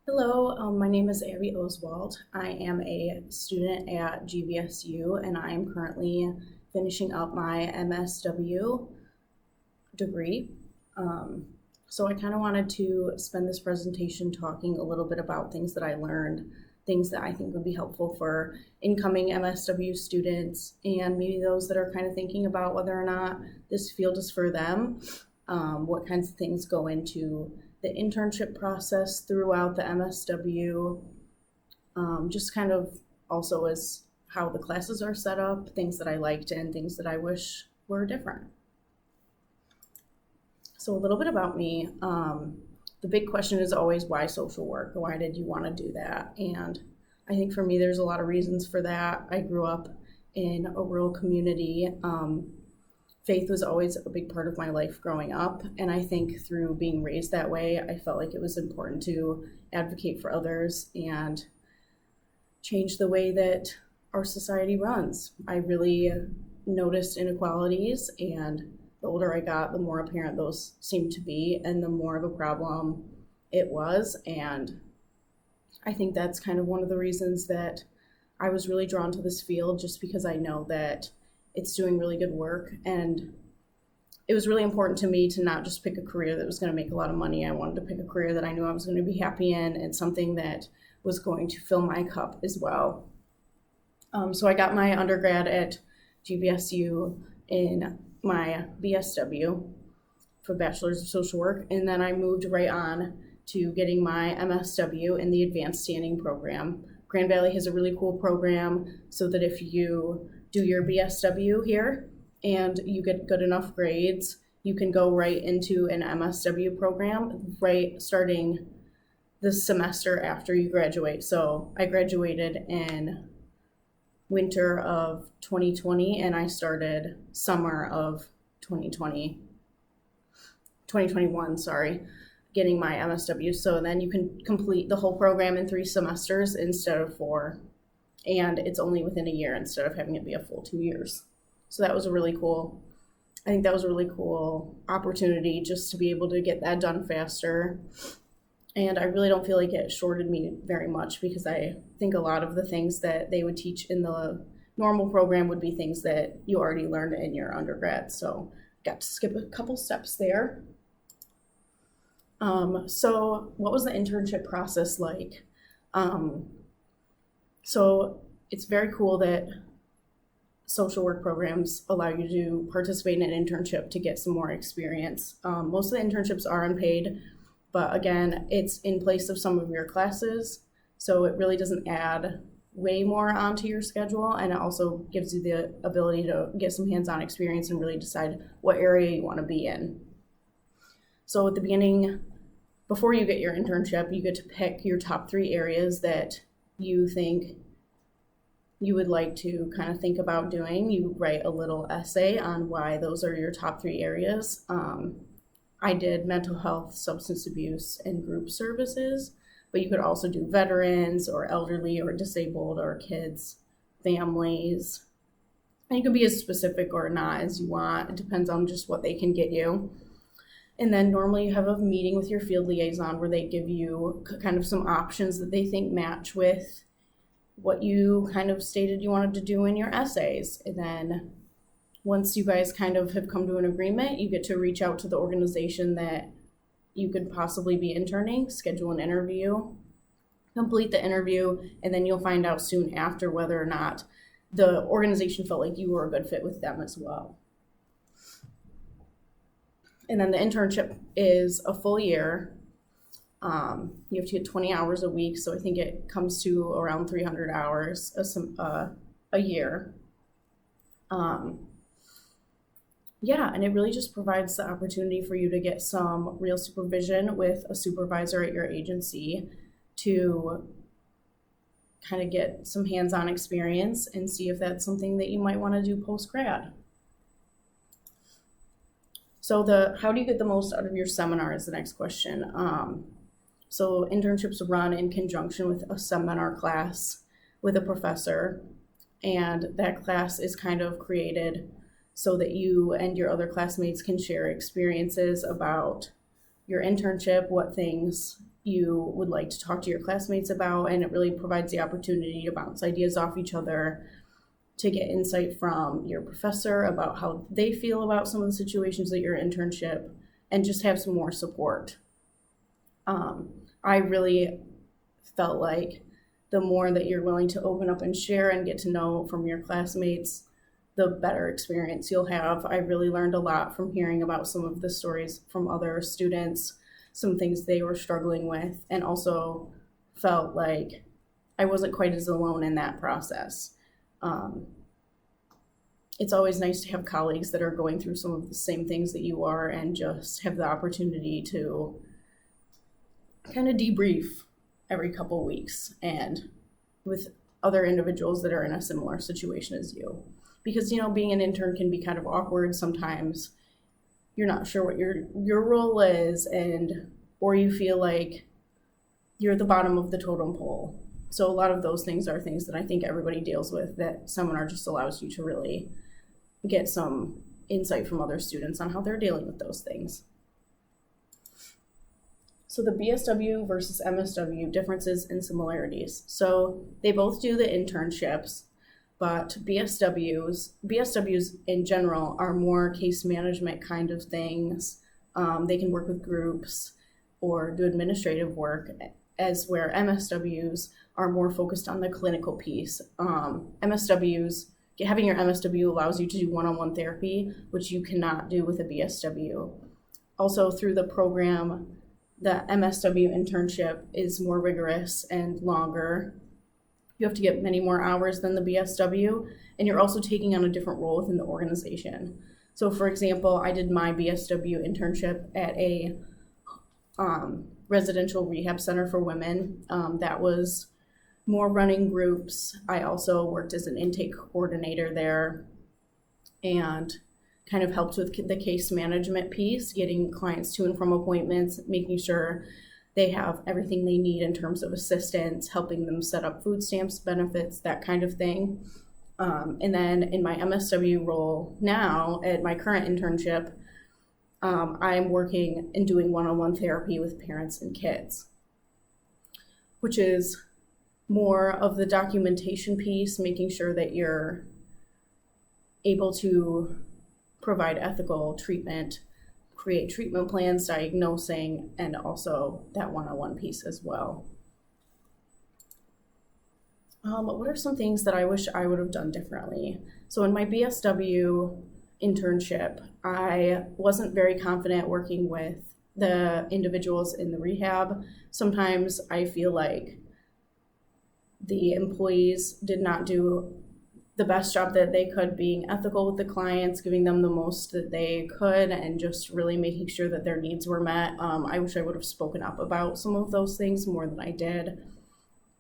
Hello, my name is Abby Oswald. I am a student at GVSU and I am currently finishing up my MSW degree. Um, so I kind of wanted to spend this presentation talking a little bit about things that I learned, things that I think would be helpful for incoming MSW students and maybe those that are kind of thinking about whether or not this field is for them. What kinds of things go into the internship process throughout the MSW, just kind of also as how the classes are set up, things that I liked and things that I wish were different. So a little bit about me. The big question is always why social work? Why did you want to do that? And I think for me, there's a lot of reasons for that. I grew up in a rural community. Faith was always a big part of my life growing up. And I think through being raised that way, I felt like it was important to advocate for others and change the way that our society runs. I really noticed inequalities, and the older I got, the more apparent those seemed to be, and the more of a problem it was. And I think that's kind of one of the reasons that I was really drawn to this field, just because I know that it's doing really good work. And it was really important to me to not just pick a career that was going to make a lot of money. I wanted to pick a career that I knew I was going to be happy in and something that was going to fill my cup as well. So I got my undergrad at GVSU in my BSW for Bachelor's of Social Work, and then I moved right on to getting my MSW in the Advanced Standing Program. Grand Valley has a really cool program so that if you do your BSW here and you get good enough grades, you can go right into an MSW program right starting the semester after you graduate. So I graduated in winter of 2020 and I started summer of 2021, getting my MSW. So then you can complete the whole program in 3 semesters instead of 4. And it's only within a year instead of having it be a full 2 years. So that was I think that was a really cool opportunity just to be able to get that done faster. And I really don't feel like it shorted me very much, because I think a lot of the things that they would teach in the normal program would be things that you already learned in your undergrad. So got to skip a couple steps there. So what was the internship process like? So it's very cool that social work programs allow you to participate in an internship to get some more experience. Most of the internships are unpaid, but again, it's in place of some of your classes, so it really doesn't add way more onto your schedule, and it also gives you the ability to get some hands-on experience and really decide what area you want to be in. So at the beginning, before you get your internship, you get to pick your top 3 areas that you think you would like to kind of think about doing. You write a little essay on why those are your top 3 areas. I did mental health, substance abuse, and group services, but you could also do veterans or elderly or disabled or kids, families. And you can be as specific or not as you want. It depends on just what they can get you. And then normally you have a meeting with your field liaison where they give you kind of some options that they think match with what you kind of stated you wanted to do in your essays. And then once you guys kind of have come to an agreement, you get to reach out to the organization that you could possibly be interning, schedule an interview, complete the interview, and then you'll find out soon after whether or not the organization felt like you were a good fit with them as well. And then the internship is a full year. You have to get 20 hours a week, so I think it comes to around 300 hours a year. And it really just provides the opportunity for you to get some real supervision with a supervisor at your agency to kind of get some hands-on experience and see if that's something that you might want to do post-grad. So how do you get the most out of your seminar is the next question. So internships run in conjunction with a seminar class with a professor, and that class is kind of created so that you and your other classmates can share experiences about your internship, what things you would like to talk to your classmates about, and it really provides the opportunity to bounce ideas off each other, to get insight from your professor about how they feel about some of the situations at your internship, and just have some more support. I really felt like the more that you're willing to open up and share and get to know from your classmates, the better experience you'll have. I really learned a lot from hearing about some of the stories from other students, some things they were struggling with, and also felt like I wasn't quite as alone in that process. It's always nice to have colleagues that are going through some of the same things that you are, and just have the opportunity to kind of debrief every couple weeks and with other individuals that are in a similar situation as you. Because, being an intern can be kind of awkward sometimes. You're not sure what your role is, or you feel like you're at the bottom of the totem pole. So a lot of those things are things that I think everybody deals with, that seminar just allows you to really get some insight from other students on how they're dealing with those things. So the BSW versus MSW differences and similarities. So they both do the internships, but BSWs in general are more case management kind of things. They can work with groups or do administrative work, as where MSWs are more focused on the clinical piece. Having your MSW allows you to do one-on-one therapy, which you cannot do with a BSW. Also, through the program, the MSW internship is more rigorous and longer. You have to get many more hours than the BSW, and you're also taking on a different role within the organization. So, for example, I did my BSW internship at a residential rehab center for women. That was more running groups. I also worked as an intake coordinator there and kind of helped with the case management piece, getting clients to and from appointments, making sure they have everything they need in terms of assistance, helping them set up food stamps, benefits, that kind of thing. And then in my MSW role now at my current internship, I'm working and doing one-on-one therapy with parents and kids, which is more of the documentation piece, making sure that you're able to provide ethical treatment, create treatment plans, diagnosing, and also that one-on-one piece as well. What are some things that I wish I would have done differently? So in my BSW internship, I wasn't very confident working with the individuals in the rehab. Sometimes I feel like the employees did not do the best job that they could being ethical with the clients, giving them the most that they could, and just really making sure that their needs were met. I wish I would have spoken up about some of those things more than I did.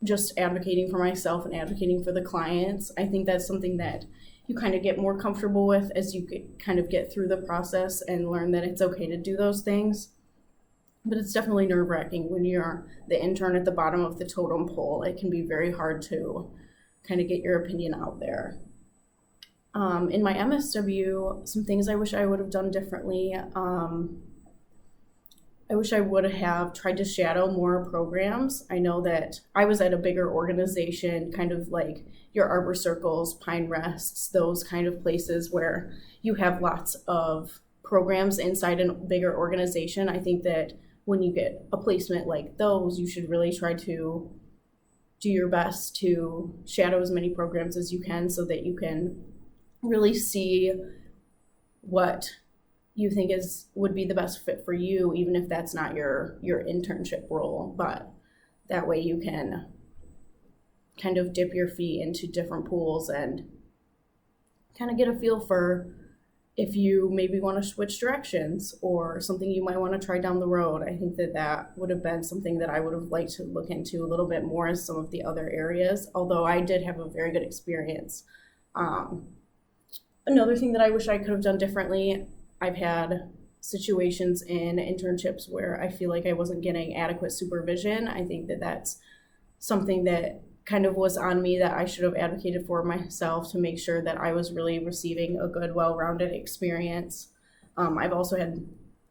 Just advocating for myself and advocating for the clients. I think that's something that you kind of get more comfortable with as you kind of get through the process and learn that it's okay to do those things. But it's definitely nerve-wracking when you're the intern at the bottom of the totem pole. It can be very hard to kind of get your opinion out there. In my MSW, some things I wish I would have done differently. I wish I would have tried to shadow more programs. I know that I was at a bigger organization, kind of like your Arbor Circles, Pine Rests, those kind of places where you have lots of programs inside a bigger organization. I think that when you get a placement like those, you should really try to do your best to shadow as many programs as you can so that you can really see what you think would be the best fit for you, even if that's not your internship role. But that way you can kind of dip your feet into different pools and kind of get a feel for if you maybe want to switch directions or something you might want to try down the road. I think that would have been something that I would have liked to look into a little bit more as some of the other areas, although I did have a very good experience. Another thing that I wish I could have done differently, I've had situations in internships where I feel like I wasn't getting adequate supervision. I think that that's something that kind of was on me that I should have advocated for myself to make sure that I was really receiving a good, well-rounded experience. I've also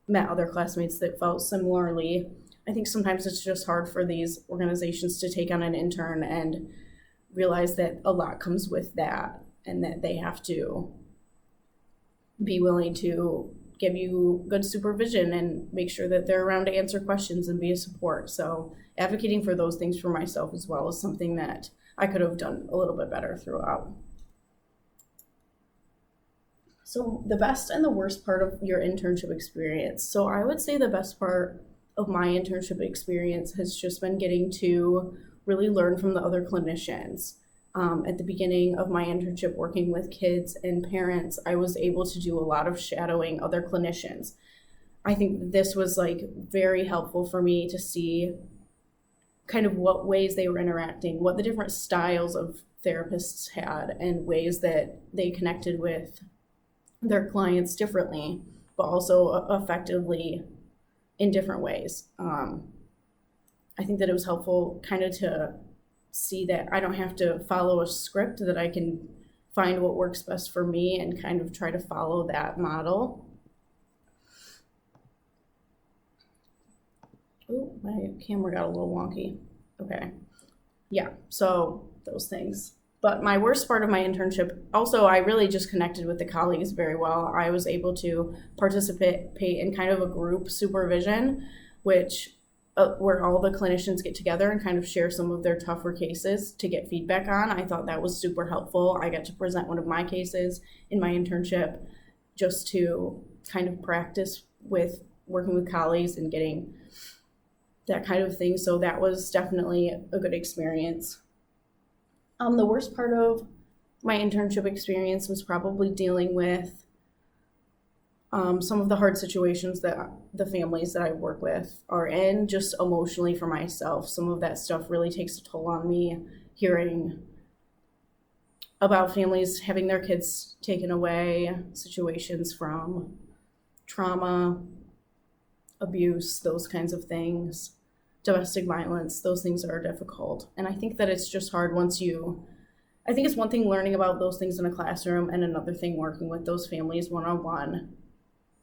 met other classmates that felt similarly. I think sometimes it's just hard for these organizations to take on an intern and realize that a lot comes with that, and that they have to be willing to give you good supervision and make sure that they're around to answer questions and be a support. So advocating for those things for myself as well is something that I could have done a little bit better throughout. So the best and the worst part of your internship experience. So I would say the best part of my internship experience has just been getting to really learn from the other clinicians. At the beginning of my internship working with kids and parents, I was able to do a lot of shadowing other clinicians. I think this was like very helpful for me to see kind of what ways they were interacting, what the different styles of therapists had, and ways that they connected with their clients differently, but also effectively in different ways. I think that it was helpful kind of to see that I don't have to follow a script, that I can find what works best for me and kind of try to follow that model. Oh, my camera got a little wonky. Okay. Yeah, so those things. But my worst part of my internship, also, I really just connected with the colleagues very well. I was able to participate in kind of a group supervision, which where all the clinicians get together and kind of share some of their tougher cases to get feedback on. I thought that was super helpful. I got to present one of my cases in my internship just to kind of practice with working with colleagues and getting that kind of thing. So that was definitely a good experience. The worst part of my internship experience was probably dealing with some of the hard situations that the families that I work with are in, just emotionally for myself. Some of that stuff really takes a toll on me, hearing about families having their kids taken away, situations from trauma, abuse, those kinds of things, domestic violence, those things are difficult. And I think that it's just hard I think it's one thing learning about those things in a classroom and another thing working with those families one-on-one.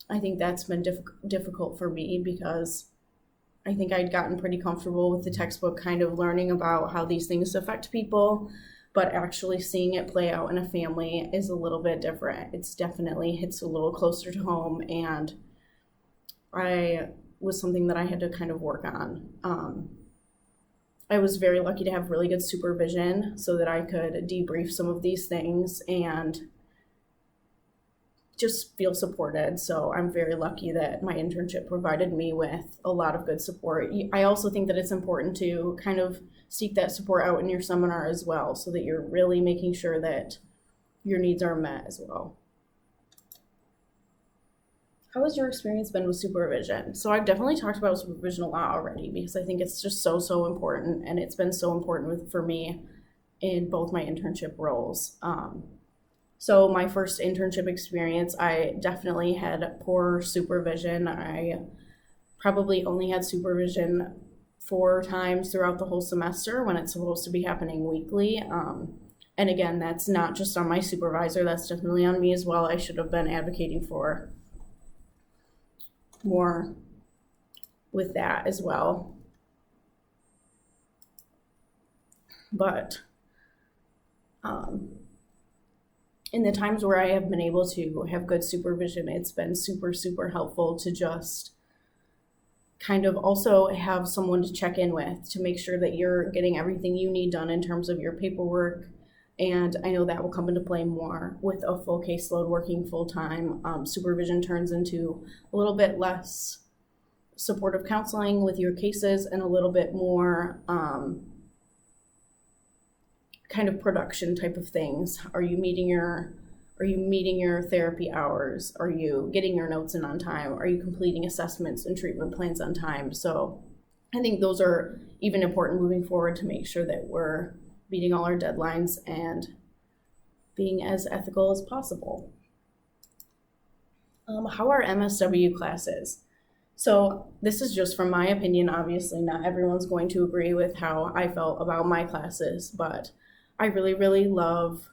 I think that's been difficult for me because I think I'd gotten pretty comfortable with the textbook kind of learning about how these things affect people, but actually seeing it play out in a family is a little bit different. It's definitely hits a little closer to home, and was something that I had to kind of work on. I was very lucky to have really good supervision so that I could debrief some of these things and just feel supported. So I'm very lucky that my internship provided me with a lot of good support. I also think that it's important to kind of seek that support out in your seminar as well, so that you're really making sure that your needs are met as well. How has your experience been with supervision? So I've definitely talked about supervision a lot already because I think it's just so important, and it's been so important for me in both my internship roles. So my first internship experience, I definitely had poor supervision. I probably only had supervision 4 times throughout the whole semester when it's supposed to be happening weekly. And again, that's not just on my supervisor, that's definitely on me as well. I should have been advocating for more with that as well. But in the times where I have been able to have good supervision, it's been super helpful to just kind of also have someone to check in with to make sure that you're getting everything you need done in terms of your paperwork. And I know that will come into play more with a full caseload working full-time. Supervision turns into a little bit less supportive counseling with your cases and a little bit more kind of production type of things. Are you meeting your therapy hours? Are you getting your notes in on time? Are you completing assessments and treatment plans on time? So I think those are even important moving forward to make sure that we're meeting all our deadlines and being as ethical as possible. How are MSW classes? So this is just from my opinion. Obviously, not everyone's going to agree with how I felt about my classes, but I really love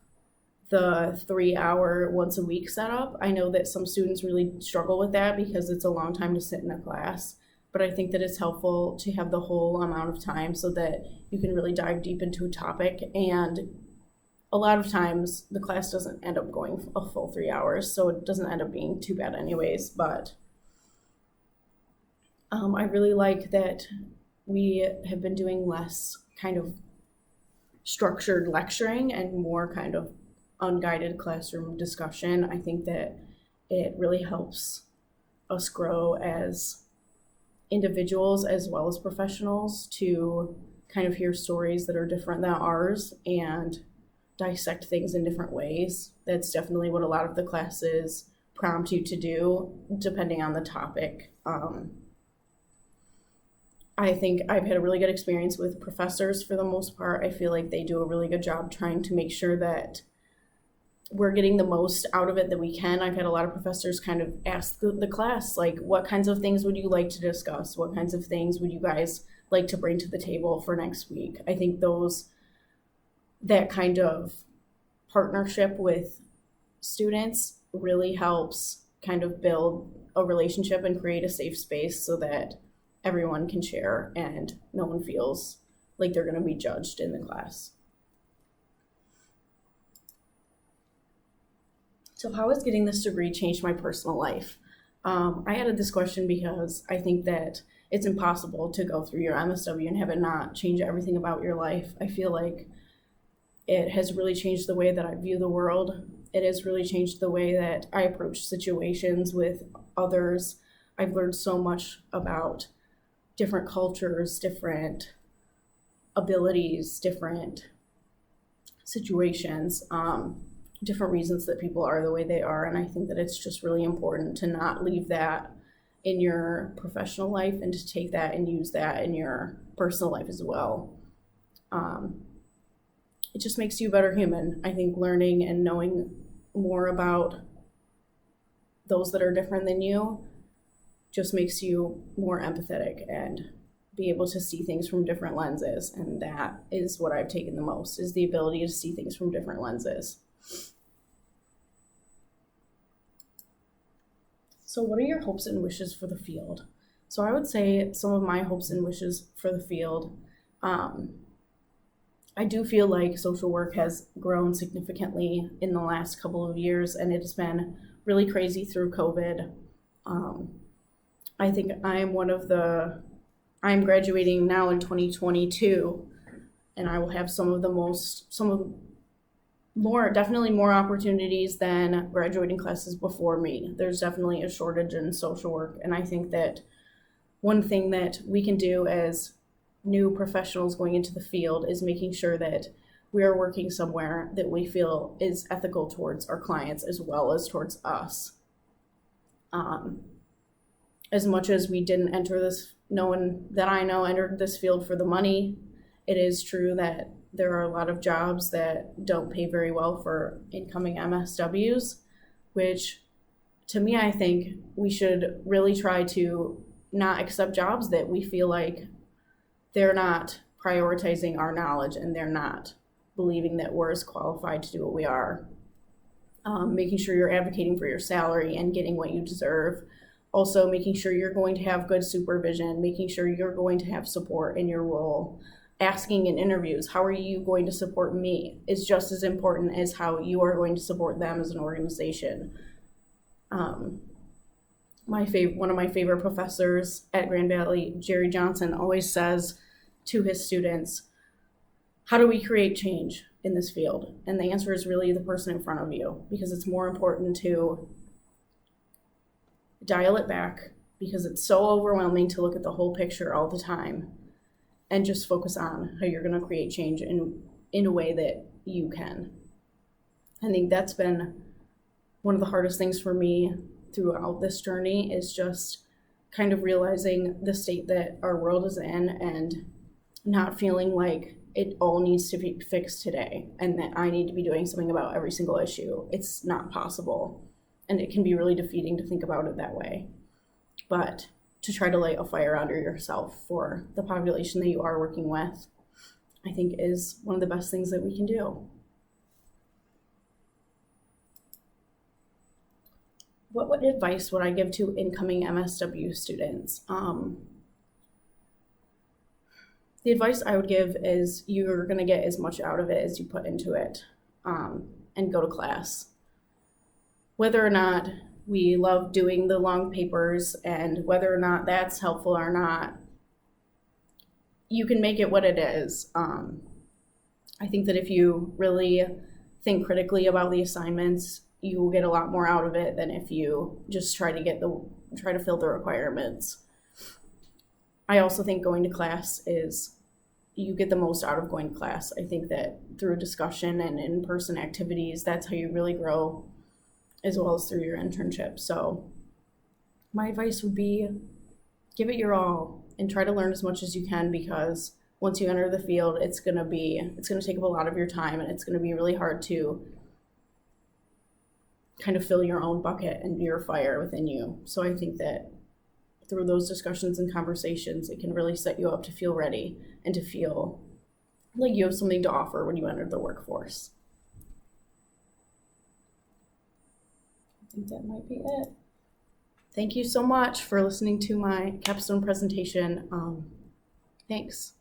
the 3-hour once a week setup. I know that some students really struggle with that because it's a long time to sit in a class, but but I think that it's helpful to have the whole amount of time so that you can really dive deep into a topic. And a lot of times the class doesn't end up going a full 3 hours, so it doesn't end up being too bad anyways. But I really like that we have been doing less kind of structured lecturing and more kind of unguided classroom discussion. I think that it really helps us grow as individuals as well as professionals to kind of hear stories that are different than ours and dissect things in different ways. That's definitely what a lot of the classes prompt you to do, depending on the topic. I think I've had a really good experience with professors for the most part. I feel like they do a really good job trying to make sure that we're getting the most out of it that we can. I've had a lot of professors kind of ask the class, like, what kinds of things would you like to discuss? What kinds of things would you guys like to bring to the table for next week? I think that kind of partnership with students really helps kind of build a relationship and create a safe space so that everyone can share and no one feels like they're going to be judged in the class. So how has getting this degree changed my personal life? I added this question because I think that it's impossible to go through your MSW and have it not change everything about your life. I feel like it has really changed the way that I view the world. It has really changed the way that I approach situations with others. I've learned so much about different cultures, different abilities, different situations, different reasons that people are the way they are. And I think that it's just really important to not leave that in your professional life and to take that and use that in your personal life as well. It just makes you a better human. I think learning and knowing more about those that are different than you just makes you more empathetic and be able to see things from different lenses. And that is what I've taken the most, is the ability to see things from different lenses. So what are your hopes and wishes for the field? So I would say some of my hopes and wishes for the field, I do feel like social work has grown significantly in the last couple of years, and it has been really crazy through COVID. I think I'm graduating now in 2022, and I will have definitely more opportunities than graduating classes before me. There's definitely a shortage in social work, and I think that one thing that we can do as new professionals going into the field is making sure that we are working somewhere that we feel is ethical towards our clients as well as towards us. As much as we didn't enter this, no one that I know entered this field for the money, it is true that there are a lot of jobs that don't pay very well for incoming MSWs, which to me, I think we should really try to not accept jobs that we feel like they're not prioritizing our knowledge and they're not believing that we're as qualified to do what we are. Making sure you're advocating for your salary and getting what you deserve. Also making sure you're going to have good supervision, making sure you're going to have support in your role. Asking in interviews, how are you going to support me, is just as important as how you are going to support them as an organization. One of my favorite professors at Grand Valley, Jerry Johnson, always says to his students, how do we create change in this field? And the answer is really the person in front of you, because it's more important to dial it back, because it's so overwhelming to look at the whole picture all the time, and just focus on how you're going to create change in a way that you can. I think that's been one of the hardest things for me throughout this journey, is just kind of realizing the state that our world is in and not feeling like it all needs to be fixed today and that I need to be doing something about every single issue. It's not possible. And it can be really defeating to think about it that way. But to try to light a fire under yourself for the population that you are working with, I think is one of the best things that we can do. What advice would I give to incoming MSW students? The advice I would give is you're going to get as much out of it as you put into it, and go to class. Whether or not we love doing the long papers and whether or not that's helpful or not, you can make it what it is. I think that if you really think critically about the assignments, you will get a lot more out of it than if you just try to fill the requirements. I also think going to class is, you get the most out of going to class. I think that through discussion and in-person activities, that's how you really grow, as well as through your internship. So my advice would be, give it your all and try to learn as much as you can, because once you enter the field, it's going to take up a lot of your time, and it's going to be really hard to kind of fill your own bucket and your fire within you. So I think that through those discussions and conversations, it can really set you up to feel ready and to feel like you have something to offer when you enter the workforce. I think that might be it. Thank you so much for listening to my capstone presentation. Thanks.